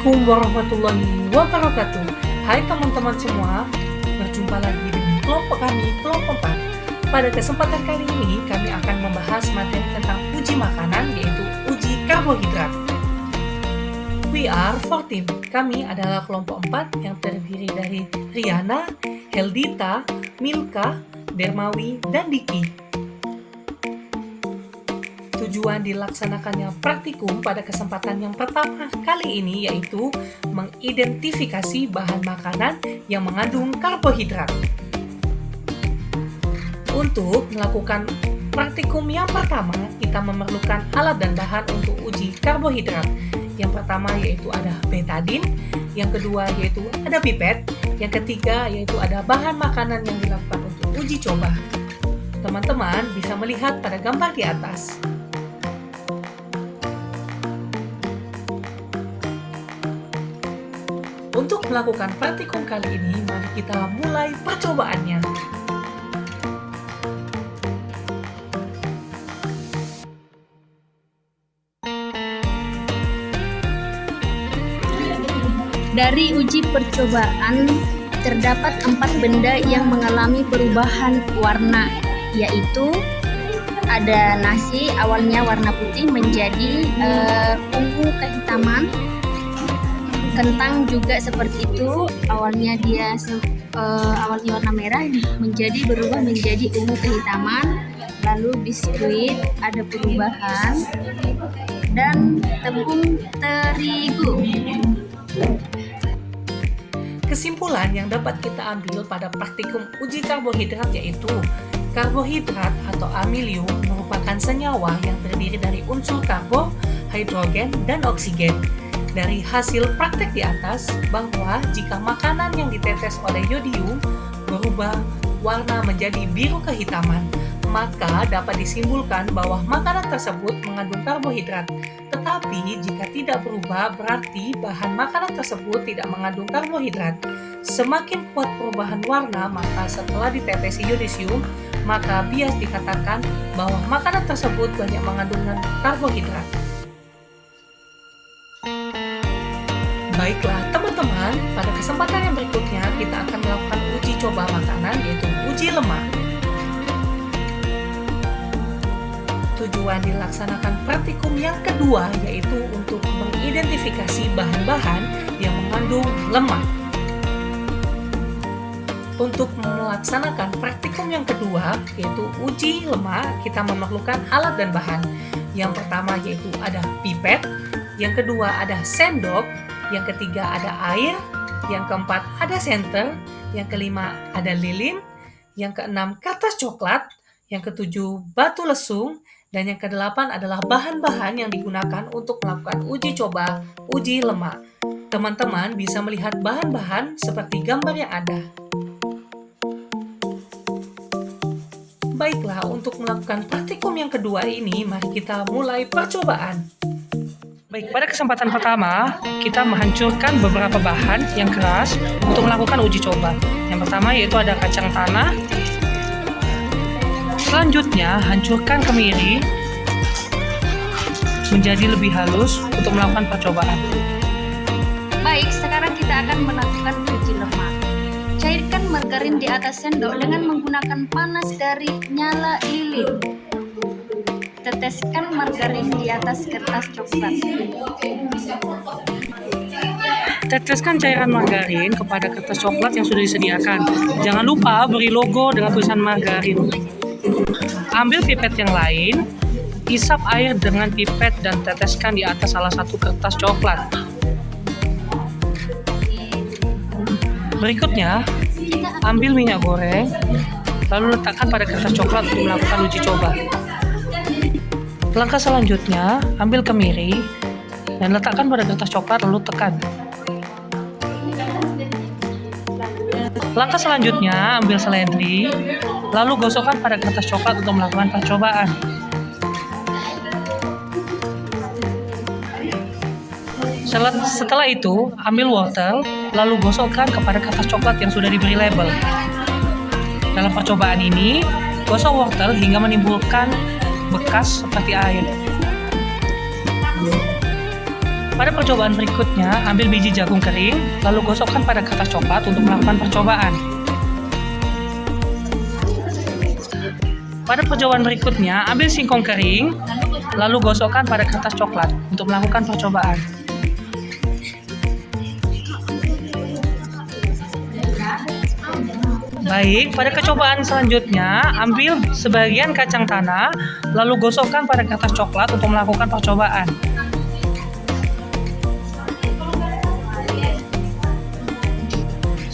Assalamualaikum warahmatullahi wabarakatuh. Hai teman-teman semua, berjumpa lagi dengan kelompok kami, kelompok 4. Pada kesempatan kali ini, kami akan membahas materi tentang uji makanan, yaitu uji karbohidrat. We are 14. Kami adalah kelompok 4 yang terdiri dari Riana, Heldita, Milka, Dermawi, dan Diki. Tujuan dilaksanakannya praktikum pada kesempatan yang pertama kali ini yaitu mengidentifikasi bahan makanan yang mengandung karbohidrat. Untuk melakukan praktikum yang pertama, kita memerlukan alat dan bahan untuk uji karbohidrat. Yang pertama yaitu ada betadin, yang kedua yaitu ada pipet, yang ketiga yaitu ada bahan makanan yang dilakukan untuk uji coba. Teman-teman bisa melihat pada gambar di atas. Untuk melakukan praktikum kali ini, mari kita mulai percobaannya. Dari uji percobaan, terdapat 4 benda yang mengalami perubahan warna, yaitu ada nasi, awalnya warna putih menjadi ungu kehitaman. Kentang juga seperti itu, awalnya warna merah berubah menjadi ungu kehitaman. Lalu biskuit ada perubahan, dan tepung terigu. Kesimpulan yang dapat kita ambil pada praktikum uji karbohidrat yaitu karbohidrat atau amilium merupakan senyawa yang terdiri dari unsur karbo, hidrogen, dan oksigen. Dari hasil praktek di atas, bahwa jika makanan yang ditetes oleh yodium berubah warna menjadi biru kehitaman, maka dapat disimpulkan bahwa makanan tersebut mengandung karbohidrat. Tetapi jika tidak berubah, berarti bahan makanan tersebut tidak mengandung karbohidrat. Semakin kuat perubahan warna, maka setelah ditetesi yodium, maka bias dikatakan bahwa makanan tersebut banyak mengandung karbohidrat. Baiklah teman-teman, pada kesempatan yang berikutnya kita akan melakukan uji coba makanan yaitu uji lemak. Tujuan dilaksanakan praktikum yang kedua yaitu untuk mengidentifikasi bahan-bahan yang mengandung lemak. Untuk melaksanakan praktikum yang kedua yaitu uji lemak, kita memerlukan alat dan bahan. Yang pertama yaitu ada pipet, yang kedua ada sendok, yang ketiga ada air, yang keempat ada senter, yang kelima ada lilin, yang keenam kertas coklat, yang ketujuh batu lesung, dan yang kedelapan adalah bahan-bahan yang digunakan untuk melakukan uji coba uji lemak. Teman-teman bisa melihat bahan-bahan seperti gambar yang ada. Baiklah, untuk melakukan praktikum yang kedua ini, mari kita mulai percobaan. Baik, pada kesempatan pertama, kita menghancurkan beberapa bahan yang keras untuk melakukan uji coba. Yang pertama yaitu ada kacang tanah. Selanjutnya, hancurkan kemiri menjadi lebih halus untuk melakukan percobaan. Baik, sekarang kita akan melakukan uji lemak. Cairkan margarin di atas sendok dengan menggunakan panas dari nyala lilin. Teteskan margarin di atas kertas coklat. Teteskan cairan margarin kepada kertas coklat yang sudah disediakan. Jangan lupa beri logo dengan tulisan margarin. Ambil pipet yang lain, isap air dengan pipet dan teteskan di atas salah satu kertas coklat. Berikutnya, ambil minyak goreng, lalu letakkan pada kertas coklat untuk melakukan uji coba. Langkah selanjutnya, ambil kemiri dan letakkan pada kertas coklat lalu tekan. Langkah selanjutnya, ambil seledri, lalu gosokkan pada kertas coklat untuk melakukan percobaan. Setelah itu, ambil wortel, lalu gosokkan kepada kertas coklat yang sudah diberi label. Dalam percobaan ini, gosok wortel hingga menimbulkan bekas seperti air. Pada percobaan berikutnya, ambil biji jagung kering, lalu gosokkan pada kertas coklat untuk melakukan percobaan. Pada percobaan berikutnya, ambil singkong kering, lalu gosokkan pada kertas coklat untuk melakukan percobaan. Baik, pada percobaan selanjutnya, ambil sebagian kacang tanah, lalu gosokkan pada kertas coklat untuk melakukan percobaan.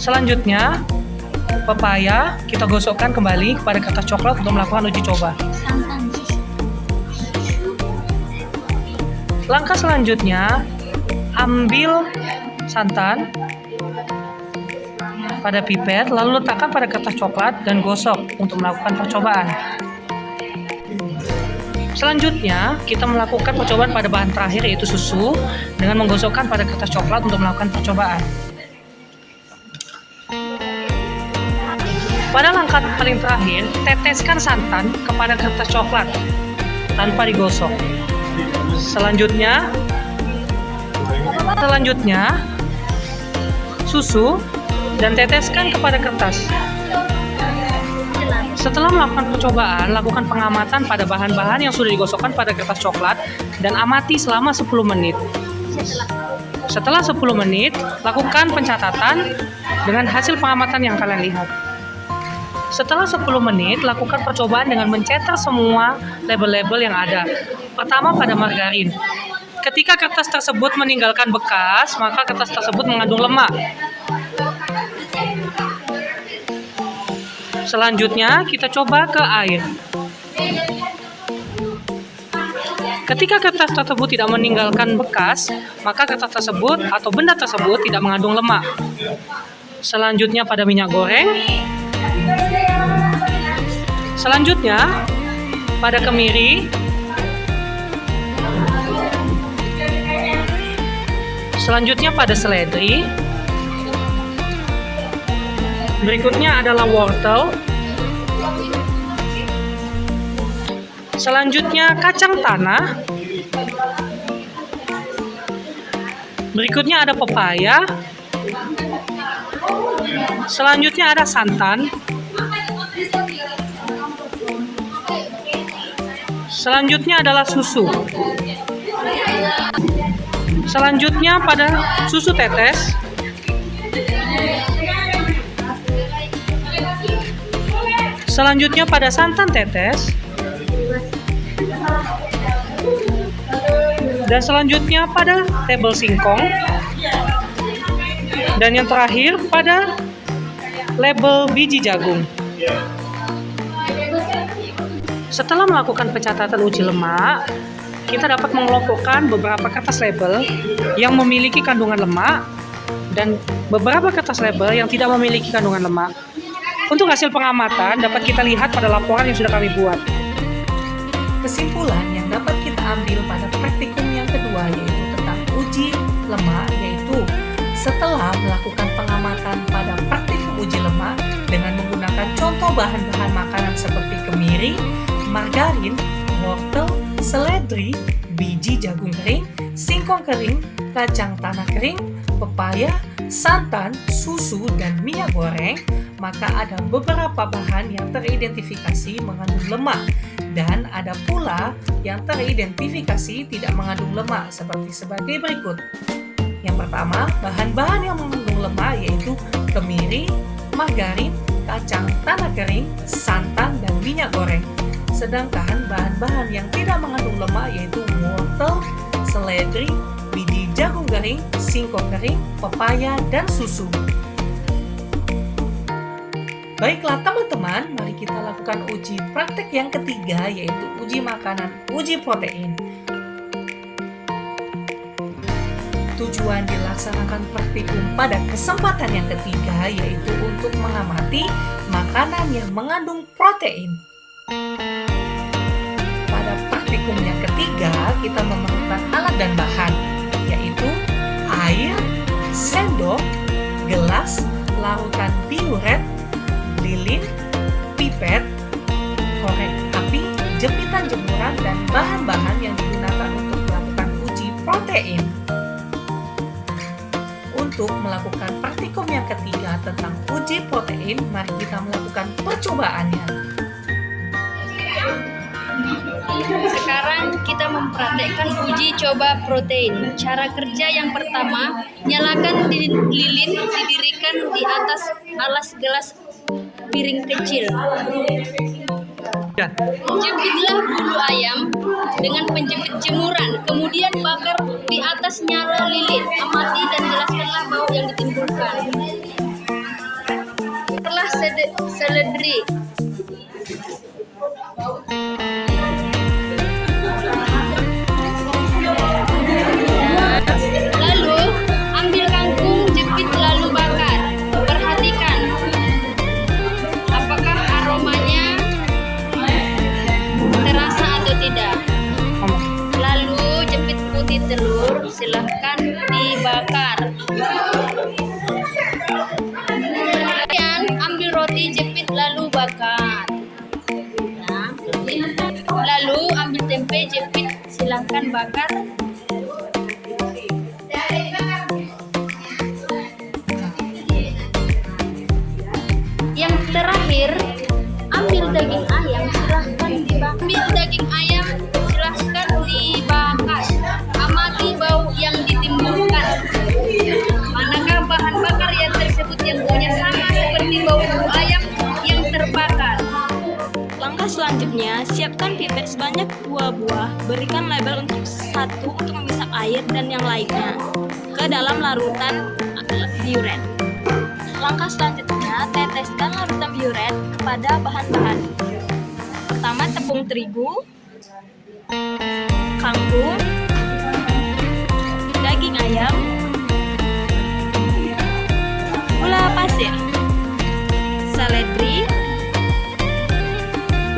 Selanjutnya, pepaya kita gosokkan kembali kepada kertas coklat untuk melakukan uji coba. Langkah selanjutnya, ambil santan pada pipet, lalu letakkan pada kertas coklat dan gosok untuk melakukan percobaan. Selanjutnya, kita melakukan percobaan pada bahan terakhir yaitu susu dengan menggosokkan pada kertas coklat untuk melakukan percobaan. Pada langkah paling terakhir, teteskan santan kepada kertas coklat tanpa digosok. Selanjutnya, susu dan teteskan kepada kertas. Setelah melakukan percobaan, lakukan pengamatan pada bahan-bahan yang sudah digosokkan pada kertas coklat dan amati selama 10 menit. Setelah 10 menit, lakukan pencatatan dengan hasil pengamatan yang kalian lihat. Setelah 10 menit, lakukan percobaan dengan mencetak semua label-label yang ada. Pertama pada margarin. Ketika kertas tersebut meninggalkan bekas, maka kertas tersebut mengandung lemak. Selanjutnya, kita coba ke air. Ketika kertas tersebut tidak meninggalkan bekas, maka kertas tersebut atau benda tersebut tidak mengandung lemak. Selanjutnya pada minyak goreng. Selanjutnya pada kemiri. Selanjutnya pada seledri. Berikutnya adalah wortel. Selanjutnya kacang tanah. Berikutnya ada pepaya. Selanjutnya ada santan. Selanjutnya adalah susu. Selanjutnya pada susu tetes. Selanjutnya pada santan tetes. Dan selanjutnya pada tabel singkong. Dan yang terakhir pada label biji jagung. Setelah melakukan pencatatan uji lemak, kita dapat mengelompokkan beberapa kertas label yang memiliki kandungan lemak dan beberapa kertas label yang tidak memiliki kandungan lemak. Untuk hasil pengamatan dapat kita lihat pada laporan yang sudah kami buat. Kesimpulan yang dapat kita ambil pada praktikum yang kedua yaitu tentang uji lemak, yaitu setelah melakukan pengamatan pada praktikum uji lemak dengan menggunakan contoh bahan-bahan makanan seperti kemiri, margarin, wortel, seledri, biji jagung kering, singkong kering, kacang tanah kering, pepaya, santan, susu, dan minyak goreng, maka ada beberapa bahan yang teridentifikasi mengandung lemak dan ada pula yang teridentifikasi tidak mengandung lemak sebagai berikut. Yang pertama, bahan-bahan yang mengandung lemak yaitu kemiri, margarin, kacang tanah kering, santan, dan minyak goreng. Sedangkan bahan-bahan yang tidak mengandung lemak yaitu wortel, seledri, biji jagung kering, singkong kering, pepaya, dan susu. Baiklah teman-teman, mari kita lakukan uji praktek yang ketiga yaitu uji makanan, uji protein. Tujuan dilaksanakan praktikum pada kesempatan yang ketiga yaitu untuk mengamati makanan yang mengandung protein. Pada praktikum yang ketiga, kita memerlukan alat dan bahan, yaitu air, sendok, gelas, larutan diuret, lilin, pipet, korek api, jempitan jemuran, dan bahan-bahan yang digunakan untuk melakukan uji protein. melakukan praktikum yang ketiga tentang uji protein, mari kita melakukan percobaannya. Sekarang kita mempraktekkan uji coba protein. Cara kerja yang pertama, nyalakan lilin, didirikan di atas alas gelas piring kecil. Jepitlah bulu ayam dengan penjepit jemuran, kemudian bakar di atas nyala lilin. Amati dan jelaskanlah bau yang ditimbulkan. Setelah seledri lalu ambil kangkung, jepit lalu bakar. Perhatikan apakah aromanya terasa atau tidak. Lalu jepit putih telur, silahkan dibakar. Kemudian ambil roti, jepit lalu bakar. Nah, lalu ambil tempe, jepit, silahkan bakar. Yang terakhir, ambil daging ayam, silahkan dibakar. Ambil daging ayam, silahkan dibakar. Amati bau yang ditimbulkan. Manakah bahan bakar yang tersebut yang baunya sama seperti bau ayam yang terbakar? Langkah selanjutnya, siapkan pipet sebanyak 2 buah. Berikan label untuk satu untuk memisah air dan yang lainnya ke dalam larutan biuret. Langkah selanjutnya, teteskan larutan biuret kepada bahan-bahan. Pertama, tepung terigu, kangkung, daging ayam, gula pasir, seledri,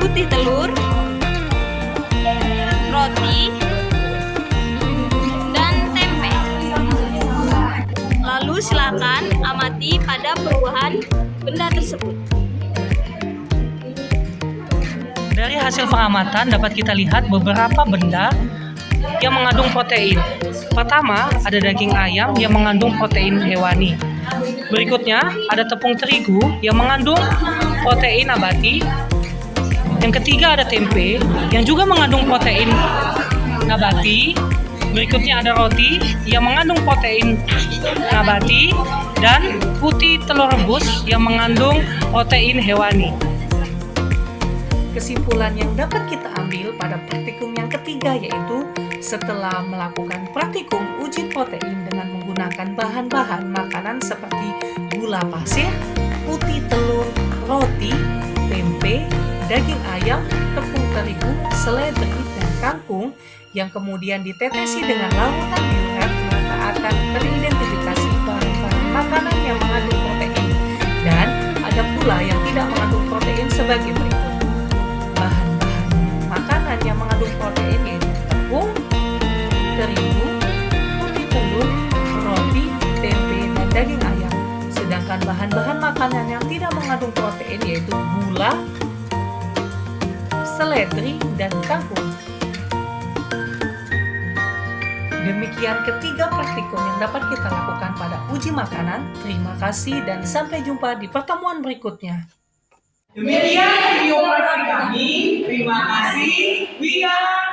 putih telur, roti, dan tempe. Lalu silakan amati pada perubahan benda tersebut. Dari hasil pengamatan dapat kita lihat beberapa benda yang mengandung protein. Pertama, ada daging ayam yang mengandung protein hewani. Berikutnya, ada tepung terigu yang mengandung protein nabati. Yang ketiga, ada tempe yang juga mengandung protein nabati. Berikutnya, ada roti yang mengandung protein nabati. Dan putih telur rebus yang mengandung protein hewani. Kesimpulan yang dapat kita ambil pada praktikum yang ketiga yaitu setelah melakukan praktikum uji protein dengan menggunakan bahan-bahan makanan seperti gula pasir, putih telur, roti, tempe, daging ayam, tepung terigu, seledri, dan kangkung yang kemudian ditetesi dengan larutan biuret, maka akan teridentifikasi bahan-bahan makanan yang mengandung protein dan ada pula yang tidak mengandung protein sebagai berikut. Bahan-bahan makanan yang mengandung protein yaitu tepung, terigu, putih telur, roti, tempe, dan daging ayam. Sedangkan bahan-bahan makanan yang tidak mengandung protein yaitu gula, seledri, dan kangkung. Demikian ketiga praktikum yang dapat kita lakukan pada uji makanan. Terima kasih dan sampai jumpa di pertemuan berikutnya. Demikian video praktik kami. Terima kasih. We are